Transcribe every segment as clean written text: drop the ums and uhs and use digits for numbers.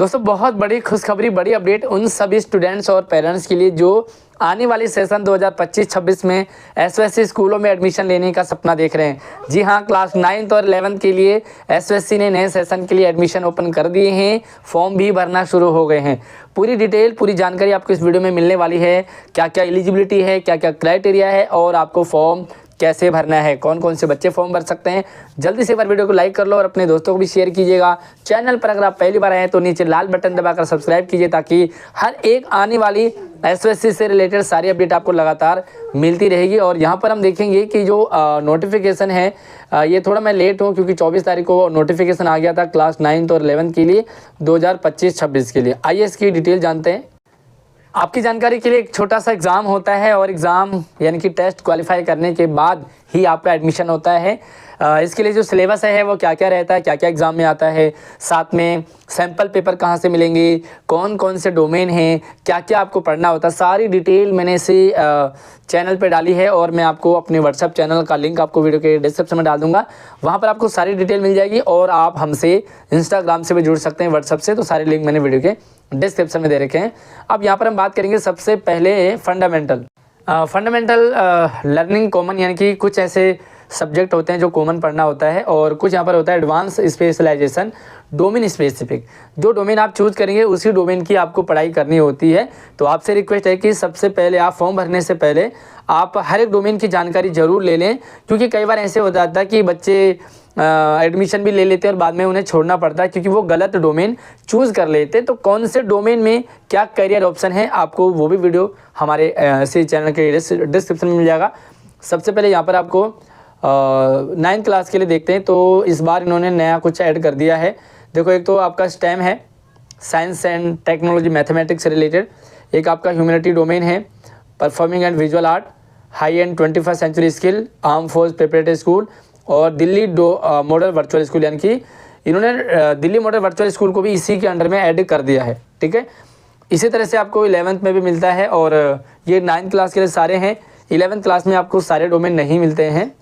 दोस्तों बहुत बड़ी खुशखबरी, बड़ी अपडेट उन सभी स्टूडेंट्स और पेरेंट्स के लिए जो आने वाली सेशन 2025-26 में एसओएससी स्कूलों में एडमिशन लेने का सपना देख रहे हैं। जी हाँ, क्लास 9th और 11th के लिए एसओएससी ने नए सेशन के लिए एडमिशन ओपन कर दिए हैं। फॉर्म भी भरना शुरू हो गए हैं। पूरी डिटेल, पूरी जानकारी आपको इस वीडियो में मिलने वाली है। क्या क्या एलिजिबिलिटी है, क्या क्या क्राइटेरिया है और आपको फॉर्म कैसे भरना है, कौन कौन से बच्चे फॉर्म भर सकते हैं। जल्दी से एक बार वीडियो को लाइक कर लो और अपने दोस्तों को भी शेयर कीजिएगा। चैनल पर अगर आप पहली बार आए हैं तो नीचे लाल बटन दबाकर सब्सक्राइब कीजिए ताकि हर एक आने वाली एसओएससी से रिलेटेड सारी अपडेट आपको लगातार मिलती रहेगी। और यहाँ पर हम देखेंगे कि जो नोटिफिकेशन है ये थोड़ा मैं लेट हूँ क्योंकि 24 तारीख को नोटिफिकेशन आ गया था क्लास 9th और 11th के लिए 2025-26 के लिए। आइए इसकी डिटेल जानते हैं। आपकी जानकारी के लिए एक छोटा सा एग्ज़ाम होता है और एग्ज़ाम यानी कि टेस्ट क्वालिफाई करने के बाद ही आपका एडमिशन होता है। इसके लिए जो सिलेबस है वो क्या क्या रहता है, क्या क्या एग्ज़ाम में आता है, साथ में सैम्पल पेपर कहाँ से मिलेंगे, कौन कौन से डोमेन हैं, क्या क्या आपको पढ़ना होता है, सारी डिटेल मैंने इसी चैनल पे डाली है और मैं आपको अपने व्हाट्सएप चैनल का लिंक आपको वीडियो के डिस्क्रिप्शन में डाल दूंगा। वहाँ पर आपको सारी डिटेल मिल जाएगी और आप हमसे इंस्टाग्राम से भी जुड़ सकते हैं, व्हाट्सएप से। तो सारे लिंक मैंने वीडियो के डिस्क्रिप्शन में दे रखे हैं। अब यहाँ पर हम बात करेंगे सबसे पहले फंडामेंटल लर्निंग कॉमन, यानी कि कुछ ऐसे सब्जेक्ट होते हैं जो कॉमन पढ़ना होता है और कुछ यहाँ पर होता है एडवांस स्पेशलाइजेशन, डोमेन स्पेसिफिक। जो डोमेन आप चूज करेंगे उसी डोमेन की आपको पढ़ाई करनी होती है। तो आपसे रिक्वेस्ट है कि सबसे पहले आप फॉर्म भरने से पहले आप हर एक डोमेन की जानकारी ज़रूर ले लें, क्योंकि कई बार ऐसे हो जाता है कि बच्चे एडमिशन भी ले लेते हैं और बाद में उन्हें छोड़ना पड़ता है क्योंकि वो गलत डोमेन चूज़ कर लेते हैं। तो कौन से डोमेन में क्या करियर ऑप्शन है आपको वो भी वीडियो हमारे इसी चैनल के डिस्क्रिप्शन में मिल जाएगा। सबसे पहले यहाँ पर आपको 9th क्लास के लिए देखते हैं। तो इस बार इन्होंने नया कुछ ऐड कर दिया है। देखो, एक तो आपका स्टेम है, साइंस एंड टेक्नोलॉजी मैथमेटिक्स से रिलेटेड। एक आपका ह्यूमैनिटी डोमेन है, performing and visual art, high end 21st century skill, arm force preparatory school और दिल्ली मॉडल वर्चुअल स्कूल, यानी कि इन्होंने दिल्ली मॉडल वर्चुअल स्कूल को भी इसी के अंडर में ऐड कर दिया है। ठीक है, इसी तरह से आपको 11th में भी मिलता है और ये 9th क्लास के लिए सारे हैं। 11th क्लास में आपको सारे डोमेन नहीं मिलते हैं।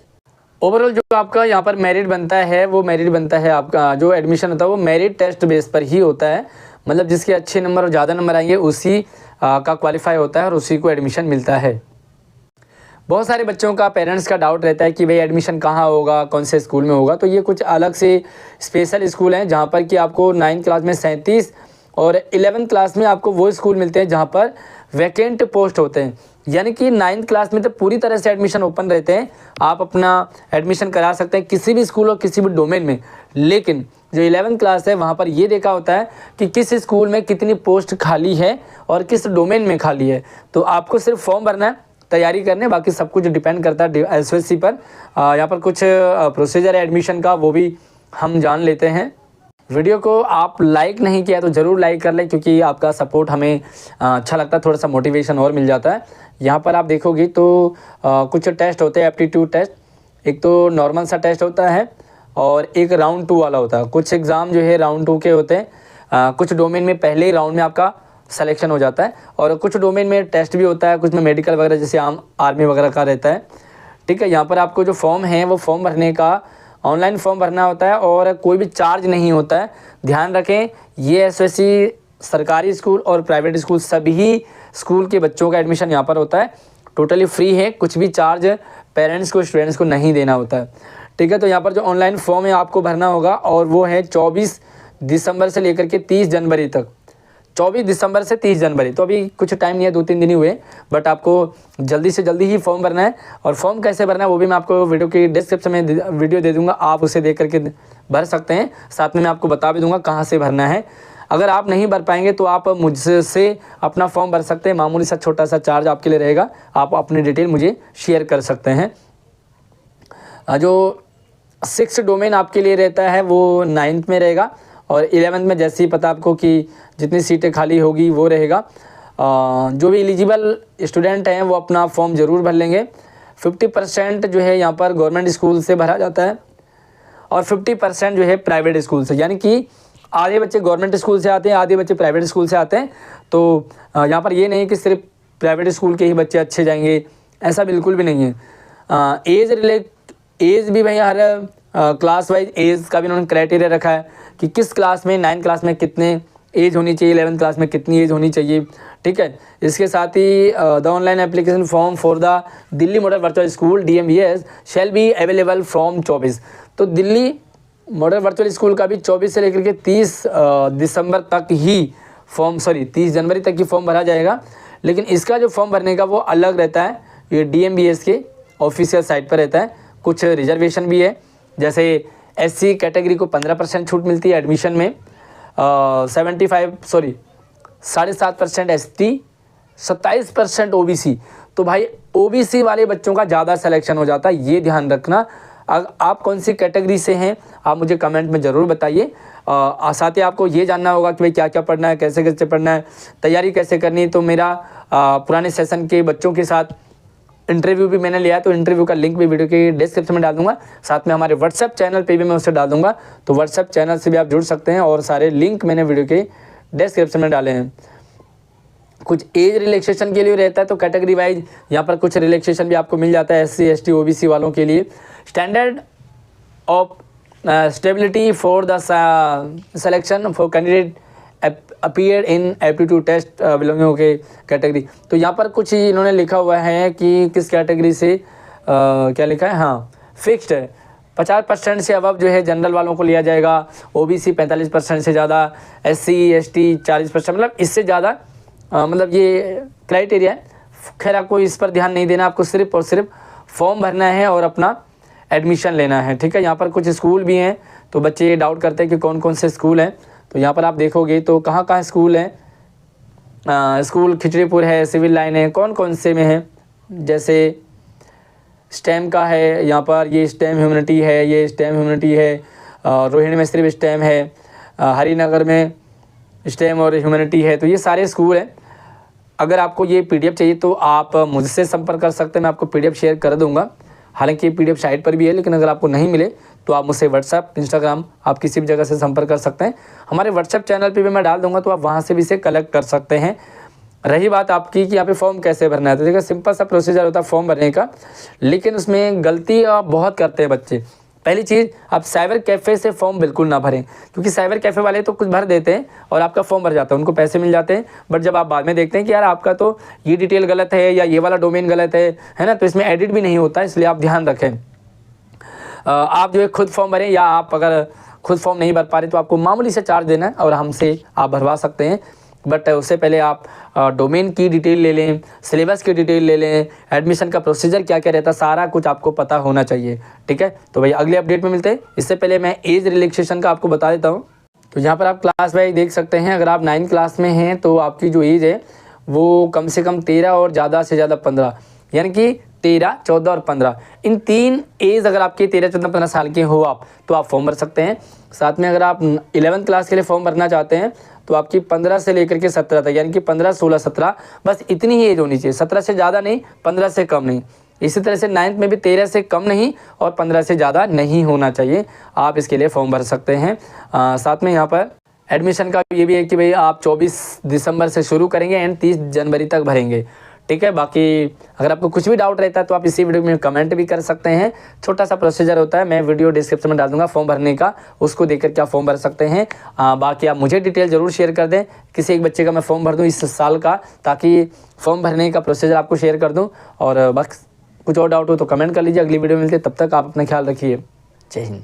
ओवरऑल जो आपका यहाँ पर मेरिट बनता है वो मेरिट बनता है, आपका जो एडमिशन होता है वो मेरिट टेस्ट बेस पर ही होता है। मतलब जिसके अच्छे नंबर और ज़्यादा नंबर आएंगे उसी का क्वालिफाई होता है और उसी को एडमिशन मिलता है। बहुत सारे बच्चों का, पेरेंट्स का डाउट रहता है कि भाई एडमिशन कहाँ होगा, कौन से स्कूल में होगा। तो ये कुछ अलग से स्पेशल स्कूल हैं जहाँ पर कि आपको 9th क्लास में 37 और 11th क्लास में आपको वो स्कूल मिलते हैं जहाँ पर वैकेंट पोस्ट होते हैं। यानी कि 9th क्लास में तो पूरी तरह से एडमिशन ओपन रहते हैं, आप अपना एडमिशन करा सकते हैं किसी भी स्कूल और किसी भी डोमेन में। लेकिन जो 11th क्लास है वहाँ पर ये देखा होता है कि किस स्कूल में कितनी पोस्ट खाली है और किस डोमेन में खाली है। तो आपको सिर्फ फॉर्म भरना है, तैयारी करने, बाकी सब कुछ डिपेंड करता है एसओएससी पर। यहाँ पर कुछ प्रोसीजर है एडमिशन का, वो भी हम जान लेते हैं। वीडियो को आप लाइक नहीं किया तो ज़रूर लाइक कर लें, क्योंकि आपका सपोर्ट हमें अच्छा लगता है, थोड़ा सा मोटिवेशन और मिल जाता है। यहाँ पर आप देखोगे तो कुछ टेस्ट होते हैं, एप्टीट्यूड टेस्ट। एक तो नॉर्मल सा टेस्ट होता है और एक राउंड 2 वाला होता है। कुछ एग्ज़ाम जो है राउंड 2 के होते हैं। कुछ डोमेन में पहले ही राउंड में आपका सिलेक्शन हो जाता है और कुछ डोमेन में टेस्ट भी होता है, कुछ में मेडिकल वगैरह जैसे आर्मी वगैरह का रहता है। ठीक है, यहाँ पर आपको जो फॉर्म है वो फॉर्म भरने का ऑनलाइन फॉर्म भरना होता है और कोई भी चार्ज नहीं होता है। ध्यान रखें, ये एसओएससी सरकारी स्कूल और प्राइवेट स्कूल सभी स्कूल के बच्चों का एडमिशन यहाँ पर होता है, टोटली फ्री है। कुछ भी चार्ज पेरेंट्स को, स्टूडेंट्स को नहीं देना होता है। ठीक है, तो यहाँ पर जो ऑनलाइन फॉर्म है आपको भरना होगा और वो है 24 दिसंबर से लेकर के 30 जनवरी तक। 24 दिसंबर से 30 जनवरी, तो अभी कुछ टाइम नहीं है, 2-3 दिन ही हुए, बट आपको जल्दी से जल्दी ही फॉर्म भरना है। और फॉर्म कैसे भरना है वो भी मैं आपको वीडियो की डिस्क्रिप्शन में वीडियो दे दूंगा, आप उसे देख करके भर सकते हैं। साथ में मैं आपको बता भी दूंगा कहाँ से भरना है। अगर आप नहीं भर पाएंगे तो आप मुझसे अपना फॉर्म भर सकते हैं, मामूली सा छोटा सा चार्ज आपके लिए रहेगा, आप अपनी डिटेल मुझे शेयर कर सकते हैं। जो 6 डोमेन आपके लिए रहता है वो 9th में रहेगा और 11th में जैसे ही पता आपको कि जितनी सीटें खाली होगी वो रहेगा। जो भी एलिजिबल स्टूडेंट हैं वो अपना फॉर्म ज़रूर भर लेंगे। 50% जो है यहाँ पर गवर्नमेंट स्कूल से भरा जाता है और 50% जो है प्राइवेट स्कूल से, यानी कि आधे बच्चे गवर्नमेंट स्कूल से आते हैं, आधे बच्चे प्राइवेट स्कूल से आते हैं। तो यहाँ पर ये नहीं कि सिर्फ प्राइवेट स्कूल के ही बच्चे अच्छे जाएंगे, ऐसा बिल्कुल भी नहीं है। एज भी भैया हर क्लास वाइज एज का भी उन्होंने क्राइटेरिया रखा है कि किस क्लास में, 9th क्लास में कितने एज होनी चाहिए, 11th क्लास में कितनी एज होनी चाहिए, ठीक है। इसके साथ ही the online application form for the Delhi model virtual school DMVS shall be available from 24। तो दिल्ली मॉडल वर्चुअल स्कूल का भी 24 से लेकर के 30 दिसंबर तक ही फॉर्म 30 जनवरी तक ही फॉर्म भरा जाएगा। लेकिन इसका जो फॉर्म भरने का वो अलग रहता है, ये DMVS के ऑफिशियल साइट पर रहता है। कुछ रिजर्वेशन भी है, जैसे SC कैटेगरी को 15% छूट मिलती है एडमिशन में, 7.5% ST, 27% OBC। तो भाई OBC वाले बच्चों का ज़्यादा सिलेक्शन हो जाता है, ये ध्यान रखना। आप कौन सी कैटेगरी से हैं आप मुझे कमेंट में ज़रूर बताइए। साथ ही आपको ये जानना होगा कि भाई क्या क्या पढ़ना है, कैसे कैसे पढ़ना है, तैयारी कैसे करनी है। तो मेरा पुराने सेशन के बच्चों के साथ इंटरव्यू भी मैंने लिया है, तो इंटरव्यू का लिंक भी वीडियो के डिस्क्रिप्शन में डाल दूंगा। साथ में हमारे व्हाट्सएप चैनल पे भी मैं उसे डाल दूंगा, तो व्हाट्सएप चैनल से भी आप जुड़ सकते हैं, और सारे लिंक मैंने वीडियो के डिस्क्रिप्शन में डाले हैं। कुछ एज रिलैक्सेशन के लिए रहता है, तो कैटेगरी वाइज यहाँ पर कुछ रिलैक्सेशन भी आपको मिल जाता है SC ST OBC वालों के लिए। Standard of stability for the selection for candidate appear in aptitude test belonging के कैटेगरी। तो यहाँ पर कुछ इन्होंने लिखा हुआ है कि किस कैटेगरी से क्या लिखा है, हाँ फिक्स्ड है। 50% से अबव जो है जनरल वालों को लिया जाएगा, OBC 45% से ज़्यादा, SC ST 40%, मतलब इससे ज़्यादा मतलब ये क्राइटेरिया है। खैर आपको इस पर ध्यान नहीं देना, आपको सिर्फ और सिर्फ फॉर्म भरना है और अपना एडमिशन लेना है, ठीक है। यहाँ पर कुछ स्कूल भी हैं, तो बच्चे ये डाउट करते हैं कि कौन कौन से स्कूल हैं। तो यहाँ पर आप देखोगे तो कहाँ कहाँ स्कूल हैं। स्कूल खिचड़ीपुर है, सिविल लाइन है, कौन कौन से में है, जैसे स्टेम का है, यहाँ पर ये स्टेम ह्यूमैनिटी है, ये स्टेम ह्यूमैनिटी है, रोहिणी में सिर्फ स्टेम है, हरिनगर में स्टेम और ह्यूमैनिटी है। तो ये सारे स्कूल हैं। अगर आपको ये PDF चाहिए तो आप मुझसे संपर्क कर सकते हैं, मैं आपको PDF शेयर कर दूंगा। हालांकि ये PDF साइट पर भी है, लेकिन अगर आपको नहीं मिले तो आप मुझसे व्हाट्सएप, इंस्टाग्राम, आप किसी भी जगह से संपर्क कर सकते हैं। हमारे व्हाट्सएप चैनल पे भी मैं डाल दूंगा, तो आप वहाँ से भी इसे कलेक्ट कर सकते हैं। रही बात आपकी कि यहाँ पे फॉर्म कैसे भरना है, तो देखिए सिंपल सा प्रोसीजर होता है फॉर्म भरने का, लेकिन उसमें गलती बहुत करते हैं बच्चे। पहली चीज़, आप साइबर कैफ़े से फॉर्म बिल्कुल ना भरें, क्योंकि साइबर कैफ़े वाले तो कुछ भर देते हैं और आपका फॉर्म भर जाता है, उनको पैसे मिल जाते हैं। बट जब आप बाद में देखते हैं कि यार आपका तो ये डिटेल गलत है या ये वाला डोमेन गलत है ना, तो इसमें एडिट भी नहीं होता, इसलिए आप ध्यान रखें। आप जो है खुद फॉर्म भरें, या आप अगर खुद फॉर्म नहीं भर पा रहे तो आपको मामूली से चार्ज देना है और हमसे आप भरवा सकते हैं। बट उससे पहले आप डोमेन की डिटेल ले लें, सिलेबस की डिटेल ले लें, एडमिशन का प्रोसीजर क्या क्या रहता है, सारा कुछ आपको पता होना चाहिए, ठीक है। तो भाई अगले अपडेट में मिलते हैं। इससे पहले मैं एज रिलैक्सेशन का आपको बता देता हूँ। तो यहाँ पर आप क्लास वाइज देख सकते हैं। अगर आप 9th क्लास में हैं तो आपकी जो एज है वो कम से कम 13 और ज़्यादा से ज़्यादा 15, यानी कि 13, 14 और 15, इन 3 एज अगर आपके 13, 14, 15 साल के हो आप, तो आप फॉर्म भर सकते हैं। साथ में अगर आप 11th क्लास के लिए फॉर्म भरना चाहते हैं तो आपकी 15 से लेकर के 17 तक, यानी कि 15, 16, 17, बस इतनी ही एज होनी चाहिए। 17 से ज़्यादा नहीं, 15 से कम नहीं। इसी तरह से 9th में भी 13 से कम नहीं और 15 से ज़्यादा नहीं होना चाहिए। आप इसके लिए फॉर्म भर सकते हैं। साथ में यहाँ पर एडमिशन का ये भी है कि भाई आप 24 दिसंबर से शुरू करेंगे एंड 30 जनवरी तक भरेंगे, ठीक है। बाकी अगर आपको कुछ भी डाउट रहता है तो आप इसी वीडियो में कमेंट भी कर सकते हैं। छोटा सा प्रोसीजर होता है, मैं वीडियो डिस्क्रिप्शन में डाल दूंगा फॉर्म भरने का, उसको देखकर क्या फॉर्म भर सकते हैं। बाकी आप मुझे डिटेल ज़रूर शेयर कर दें, किसी एक बच्चे का मैं फॉर्म भर दूं इस साल का, ताकि फॉर्म भरने का प्रोसीजर आपको शेयर कर दूँ। और बस कुछ और डाउट हो तो कमेंट कर लीजिए। अगली वीडियो में मिलते, तब तक आप अपना ख्याल रखिए। जय हिंद।